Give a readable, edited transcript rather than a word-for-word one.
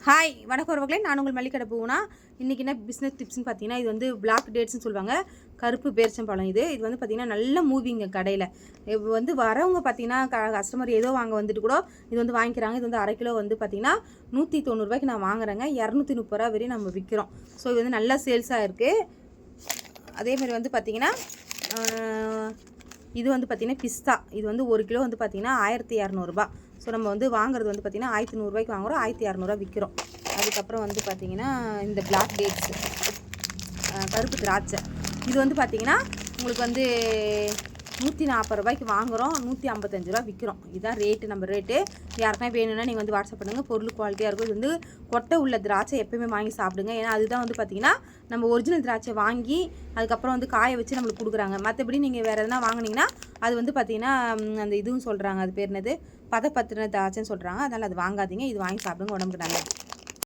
Hi வணக்கம் உறவுகளே, நான் உங்கள் மல்லிகடை பூனா. இன்றைக்கி என்ன பிஸ்னஸ் டிப்ஸ்னு பார்த்தீங்கன்னா, இது வந்து பிளாக் டேட்ஸ்னு சொல்லுவாங்க, கருப்பு பேரிச்சம்பழம். இது வந்து பார்த்திங்கன்னா நல்ல மூவிங்க கடையில். இப்போ வந்து வரவங்க பார்த்திங்கன்னா கஸ்டமர் ஏதோ வாங்க வந்துட்டு கூட இது வந்து வாங்கிக்கிறாங்க. இது வந்து அரை கிலோ வந்து பார்த்திங்கன்னா 190 ரூபாய்க்கு நான் வாங்குறேங்க. 230 ரூபா வரையும் நம்ம விற்கிறோம். ஸோ இது வந்து நல்ல சேல்ஸாக இருக்குது. அதேமாதிரி வந்து பார்த்திங்கன்னா இது வந்து பார்த்திங்கன்னா பிஸ்தா. இது வந்து 1 கிலோ வந்து பார்த்திங்கன்னா 1200 ரூபா. ஸோ நம்ம வந்து வாங்குறது வந்து பார்த்திங்கன்னா 1100 ரூபாய்க்கு வாங்குகிறோம், 1200 விற்கிறோம். அதுக்கப்புறம் வந்து பார்த்திங்கன்னா இந்த பிளாக் டேட்ஸு, கருப்பு திராட்சை. இது வந்து பார்த்திங்கன்னா உங்களுக்கு வந்து 140 ரூபாய்க்கு வாங்குகிறோம், 155 ரூபா விற்கிறோம். இதுதான் ரேட்டு, நம்ம ரேட்டு. யாருக்குனா வேணும்னா நீங்கள் வந்து வாட்ஸ்அப் பண்ணுங்கள். பொருள் குவாலிட்டியாக இருக்கும். இது வந்து கொட்டை உள்ள திராட்சை எப்போயுமே வாங்கி சாப்பிடுங்க. ஏன்னா அதுதான் வந்து பார்த்திங்கன்னா நம்ம ஒரிஜினல் திராட்சை வாங்கி அதுக்கப்புறம் வந்து காய வச்சு நம்மளுக்கு கொடுக்குறாங்க. மற்றபடி நீங்கள் வேறு எதனா வாங்கினீங்கன்னா அது வந்து பார்த்திங்கன்னா அந்த இதுவும் சொல்கிறாங்க, அது பேர் என்னது, பதப்பத்தின திராட்சைன்னு சொல்கிறாங்க. அதனால் அது வாங்காதீங்க. இது வாங்கி சாப்பிடுங்க, உடம்புக்கு நல்லது.